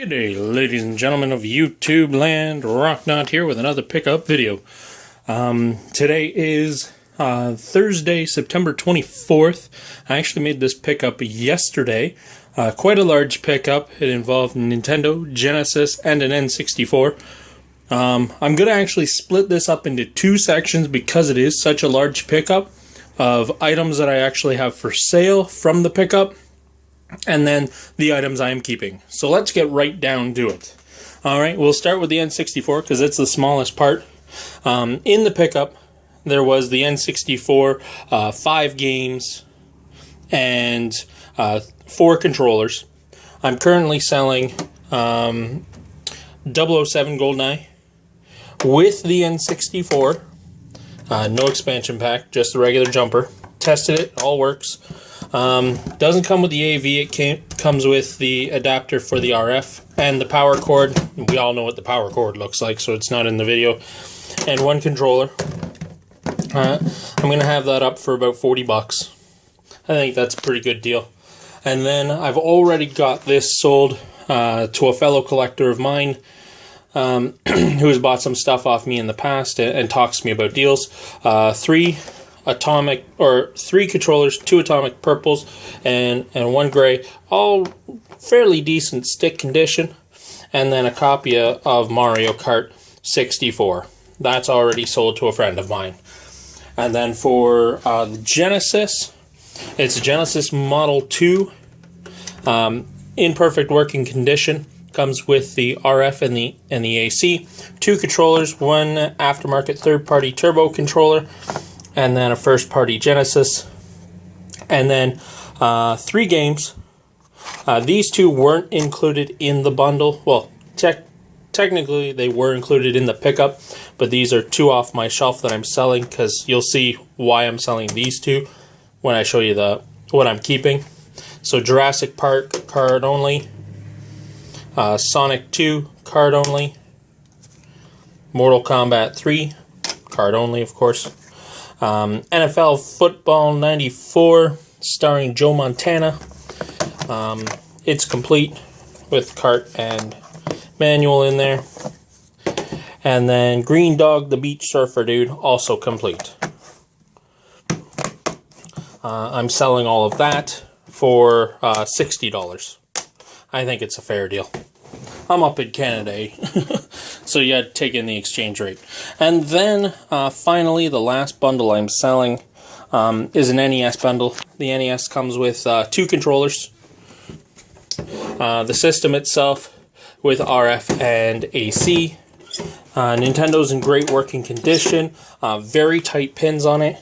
Good day, ladies and gentlemen of YouTube land. Rocknot here with another pickup video. Today is Thursday, September 24th. I actually made this pickup yesterday. Quite a large pickup. It involved Nintendo, Genesis, and an N64. I'm going to actually split this up into two sections because it is such a large pickup of items that I actually have for sale from the pickup, and then the items I am keeping. So let's get right down to it. Alright, we'll start with the N64 because it's the smallest part. In the pickup, there was the N64, 5 games, and 4 controllers. I'm currently selling 007 GoldenEye with the N64. No expansion pack, just the regular jumper. Tested it, all works. Doesn't come with the AV, it comes with the adapter for the RF and the power cord. We all know what the power cord looks like, so it's not in the video. And 1 controller. I'm going to have that up for about 40 bucks. I think that's a pretty good deal. And then I've already got this sold to a fellow collector of mine who has bought some stuff off me in the past and talks to me about deals. 3 controllers, 2 atomic purples, and 1 gray, all fairly decent stick condition, and then a copy of Mario Kart 64. That's already sold to a friend of mine. And then for the Genesis, it's a Genesis Model 2, in perfect working condition. Comes with the RF and the AC, 2 controllers, 1 aftermarket third-party turbo controller, and then a first-party Genesis, and then 3 games. These 2 weren't included in the bundle. Well, technically they were included in the pickup, but these are 2 off my shelf that I'm selling, because you'll see why I'm selling these 2 when I show you what I'm keeping. So Jurassic Park card only, Sonic 2 card only, Mortal Kombat 3 card only, of course. NFL Football 94 starring Joe Montana. It's complete with cart and manual in there. And then Green Dog the Beach Surfer Dude, also complete. I'm selling all of that for $60. I think it's a fair deal. I'm up in Canada, so you got to take in the exchange rate. And then, finally, the last bundle I'm selling is an NES bundle. The NES comes with 2 controllers, the system itself with RF and AC. Nintendo's in great working condition, very tight pins on it.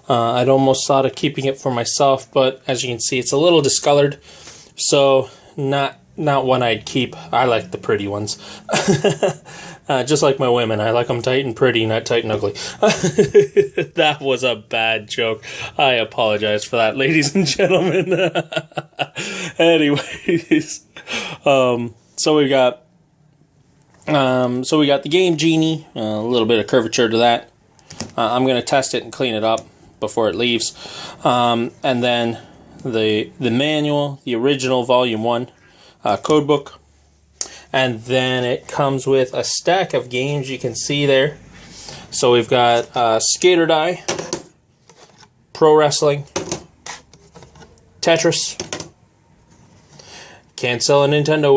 I'd almost thought of keeping it for myself, but as you can see, it's a little discolored, so not one I'd keep. I like the pretty ones. Just like my women, I like them tight and pretty, not tight and ugly. That was a bad joke. I apologize for that, ladies and gentlemen. Anyways, so we got the Game Genie, a little bit of curvature to that. I'm going to test it and clean it up before it leaves. And then the manual, the original Volume 1 code book. And then it comes with a stack of games you can see there. So we've got Skater Die, Pro Wrestling, Tetris, Can't Sell a Nintendo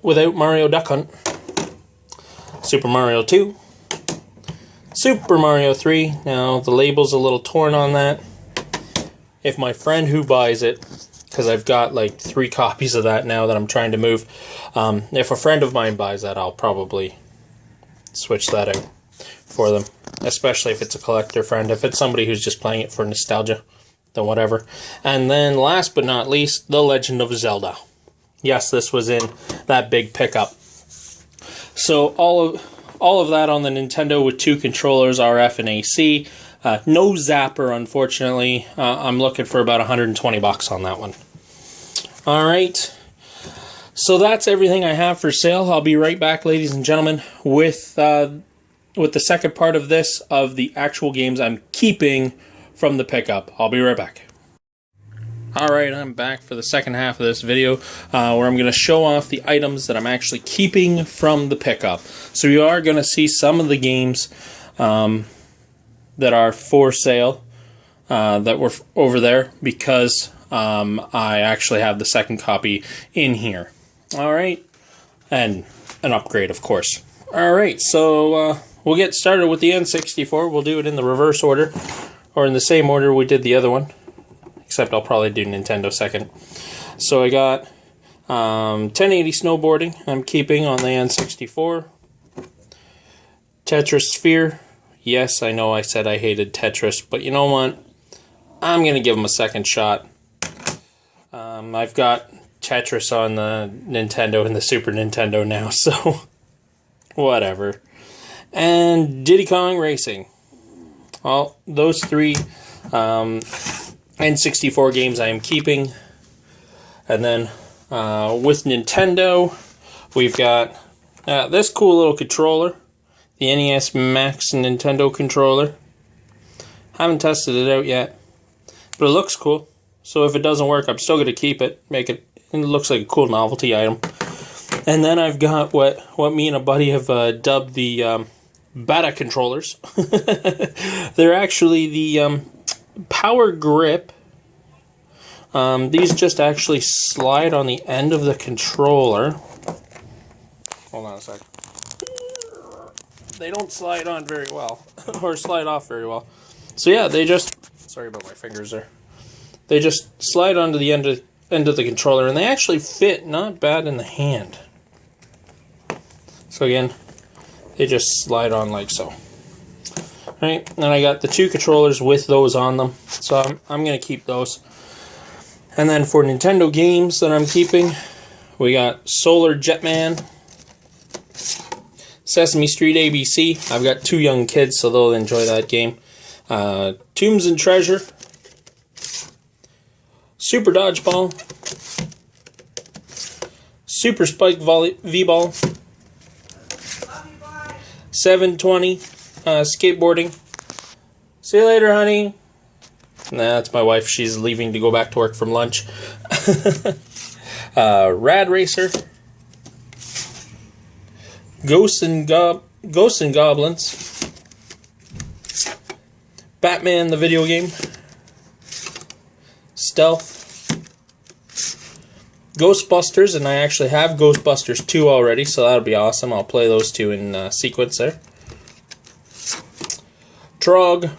without Mario Duck Hunt, Super Mario 2, Super Mario 3. Now the label's a little torn on that. If my friend who buys it, because I've got like 3 copies of that now that I'm trying to move, if a friend of mine buys that, I'll probably switch that out for them, especially if it's a collector friend. If it's somebody who's just playing it for nostalgia, then whatever. And then last but not least, The Legend of Zelda. Yes, this was in that big pickup. So all of that on the Nintendo with 2 controllers, RF and AC. No zapper, unfortunately. I'm looking for about 120 bucks on that one. Alright, so that's everything I have for sale. I'll be right back, ladies and gentlemen, with the second part of this, of the actual games I'm keeping from the pickup. I'll be right back. Alright, I'm back for the second half of this video where I'm going to show off the items that I'm actually keeping from the pickup. So you are going to see some of the games that are for sale that were over there because I actually have the second copy in here. Alright, and an upgrade, of course. Alright, so we'll get started with the N64. We'll do it in the reverse order, or in the same order we did the other one. Except I'll probably do Nintendo second. So I got 1080 snowboarding I'm keeping on the N64. Tetris Sphere. Yes, I know I said I hated Tetris, but you know what? I'm going to give them a second shot. I've got Tetris on the Nintendo and the Super Nintendo now, so whatever. And Diddy Kong Racing. Well, those three N64 games I am keeping. And then with Nintendo, we've got this cool little controller, the NES Max Nintendo controller. Haven't tested it out yet, but it looks cool. So if it doesn't work, I'm still going to keep it. It looks like a cool novelty item. And then I've got what me and a buddy have dubbed the Bata controllers. They're actually the power grip. These just actually slide on the end of the controller. Hold on a sec. They don't slide on very well, or slide off very well. So yeah, they just, sorry about my fingers there. They just slide onto the end of the controller, and they actually fit not bad in the hand. So again, they just slide on like so. Right, and I got the two controllers with those on them, so I'm going to keep those. And then for Nintendo games that I'm keeping, we got Solar Jetman, Sesame Street ABC. I've got two young kids, so they'll enjoy that game. Tombs and Treasure, Super Dodgeball, Super Spike V-Ball, 720, skateboarding. See you later, honey. Nah, that's my wife. She's leaving to go back to work from lunch. Rad Racer, Ghosts and Goblins, Batman the video game, Stealth, Ghostbusters, and I actually have Ghostbusters 2 already, so that'll be awesome. I'll play those two in sequence there. Trog,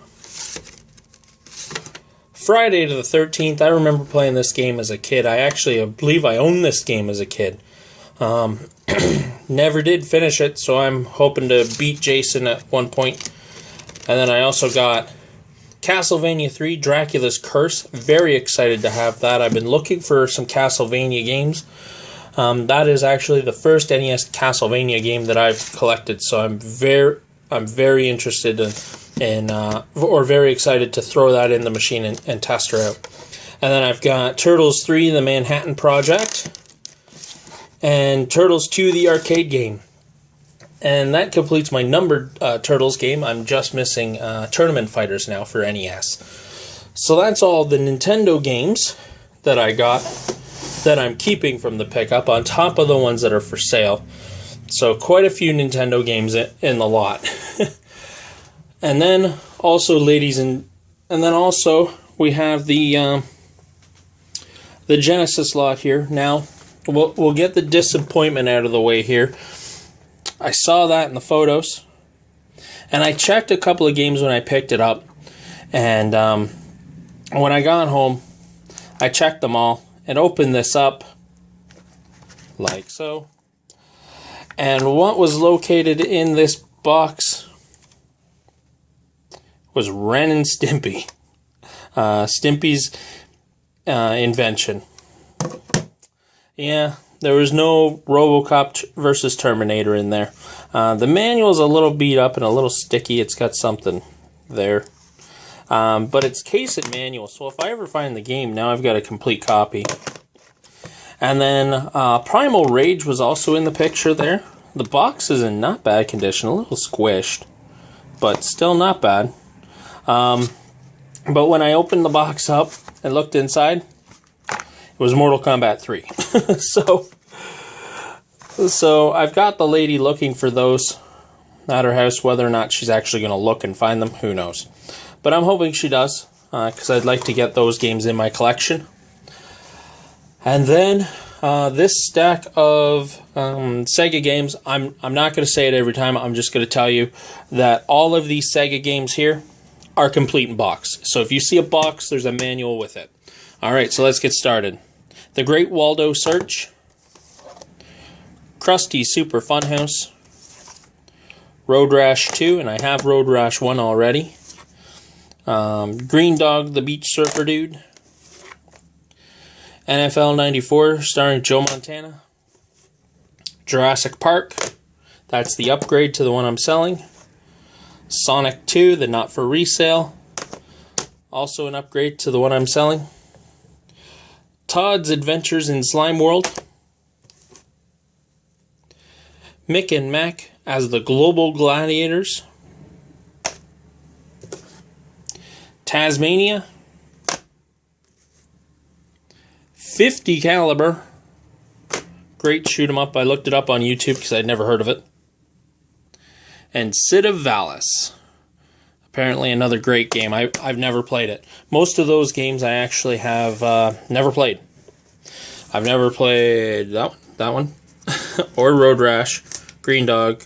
Friday the 13th. I remember playing this game as a kid. I believe I owned this game as a kid. Never did finish it, so I'm hoping to beat Jason at one point. And then I also got Castlevania 3, Dracula's Curse. Very excited to have that. I've been looking for some Castlevania games. That is actually the first NES Castlevania game that I've collected, so I'm very interested or very excited to throw that in the machine and test her out. And then I've got Turtles 3, The Manhattan Project, and Turtles 2, the arcade game. And that completes my numbered Turtles game. I'm just missing Tournament Fighters now for NES. So that's all the Nintendo games that I got that I'm keeping from the pickup, on top of the ones that are for sale. So quite a few Nintendo games in the lot. And then also, we have the Genesis lot here. Now, we'll get the disappointment out of the way here. I saw that in the photos, and I checked a couple of games when I picked it up, and when I got home, I checked them all and opened this up like so. And what was located in this box was Ren and Stimpy. Stimpy's invention. Yeah, there was no RoboCop versus Terminator in there. The manual's a little beat up and a little sticky. It's got something there. But it's case and manual, so if I ever find the game, now I've got a complete copy. And then Primal Rage was also in the picture there. The box is in not bad condition, a little squished, but still not bad. But when I opened the box up and looked inside, It was Mortal Kombat 3. So I've got the lady looking for those at her house. Whether or not she's actually going to look and find them, who knows. But I'm hoping she does, because I'd like to get those games in my collection. And then this stack of Sega games, I'm not going to say it every time. I'm just going to tell you that all of these Sega games here are complete in box. So if you see a box, there's a manual with it. Alright, so let's get started. The Great Waldo Search, Krusty Super Funhouse, Road Rash 2, and I have Road Rash 1 already, Green Dog the Beach Surfer Dude, NFL 94 starring Joe Montana, Jurassic Park, that's the upgrade to the one I'm selling, Sonic 2, the not for resale, also an upgrade to the one I'm selling, Todd's Adventures in Slime World, Mick and Mac as the Global Gladiators, Tasmania, 50 Caliber, great shoot 'em up. I looked it up on YouTube because I'd never heard of it, and Sid of Valis. Apparently another great game. I've never played it. Most of those games I actually have never played. I've never played that one, or Road Rash, Green Dog.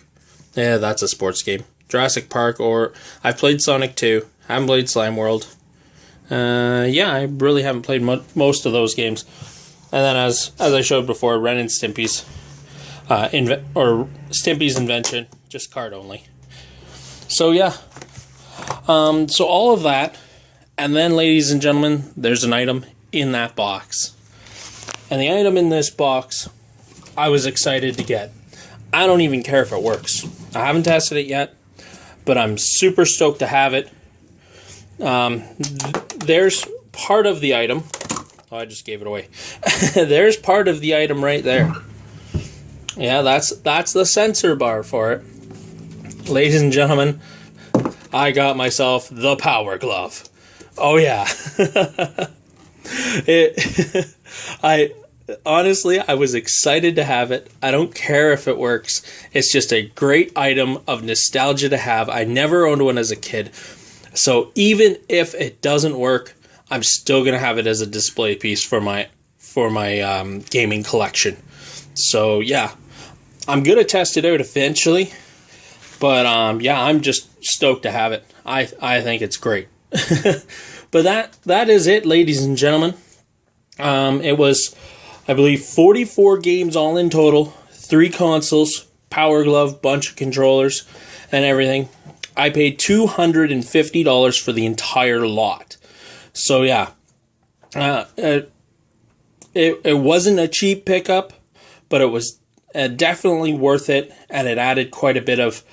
Yeah, that's a sports game. Jurassic Park, or I've played Sonic 2. Haven't played Slime World. Yeah, I really haven't played most of those games. And then as I showed before, Ren and Stimpy's, Stimpy's Invention, just card only. So yeah. So all of that, and then, ladies and gentlemen, there's an item in that box. And the item in this box, I was excited to get. I don't even care if it works. I haven't tested it yet, but I'm super stoked to have it. There's part of the item. Oh, I just gave it away. There's part of the item right there. Yeah, that's the sensor bar for it. Ladies and gentlemen, I got myself the Power Glove. Oh yeah. Honestly, I was excited to have it. I don't care if it works. It's just a great item of nostalgia to have. I never owned one as a kid. So even if it doesn't work, I'm still going to have it as a display piece for my gaming collection. So yeah, I'm going to test it out eventually. But yeah, I'm just stoked to have it. I think it's great. But that is it, ladies and gentlemen. It was, I believe, 44 games all in total, 3 consoles, Power Glove, bunch of controllers, and everything. I paid $250 for the entire lot. So yeah, it wasn't a cheap pickup, but it was definitely worth it, and it added quite a bit of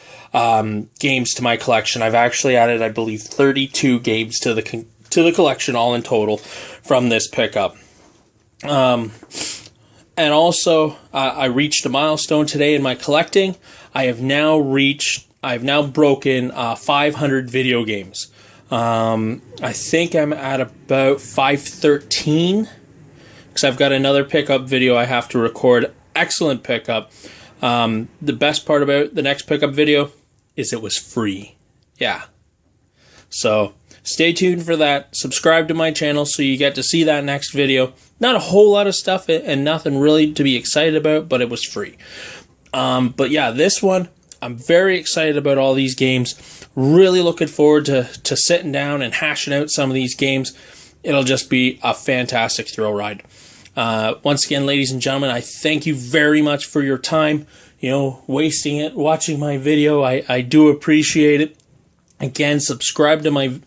games to my collection. I've actually added, I believe, 32 games to the collection all in total from this pickup. And also, I reached a milestone today in my collecting. I've now broken 500 video games. I think I'm at about 513, because I've got another pickup video I have to record. Excellent pickup. The best part about the next pickup video is it was free. Yeah. So stay tuned for that. Subscribe to my channel so you get to see that next video. Not a whole lot of stuff and nothing really to be excited about, but it was free. But yeah, this one, I'm very excited about all these games. Really looking forward to sitting down and hashing out some of these games. It'll just be a fantastic thrill ride. Once again, ladies and gentlemen, I thank you very much for your time, wasting it, watching my video. I do appreciate it. Again, subscribe to my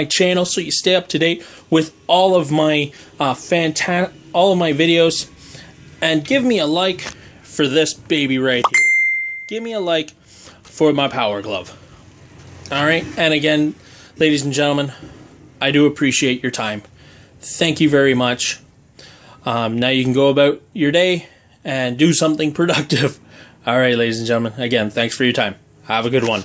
channel so you stay up to date with all of my videos, and give me a like for this baby right here. Give me a like for my Power Glove. All right, and again, ladies and gentlemen, I do appreciate your time. Thank you very much. Now you can go about your day and do something productive. All right, ladies and gentlemen, again, thanks for your time. Have a good one.